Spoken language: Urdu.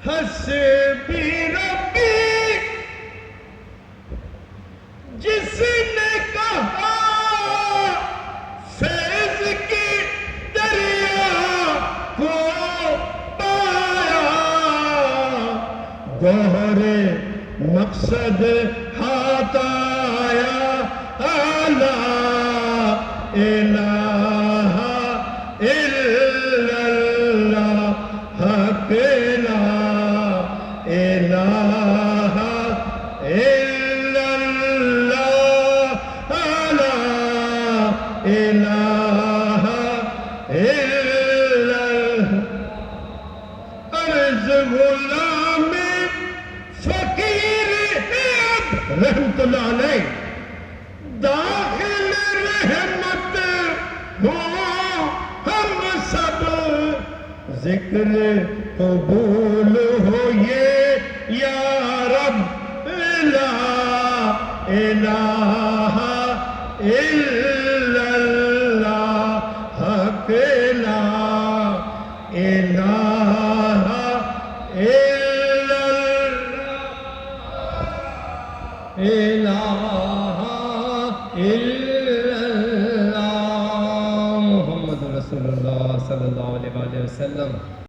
حسبی ربی جس نے کہا فیض کی دریا کو پایا گوہر مقصد ہاتھ آیا لا الہ الا اللہ حق لا الہ الا اللہ لا الہ الا اللہ عرض غلام فقیر رحمت اللہ علیہ داخل رحمت ہو ہم سب ذکر قبول ہو یہ یا رب لا الہ الا اللہ حق لا الہ الا اللہ الہ الا اللہ محمد رسول اللہ صلی اللہ علیہ وسلم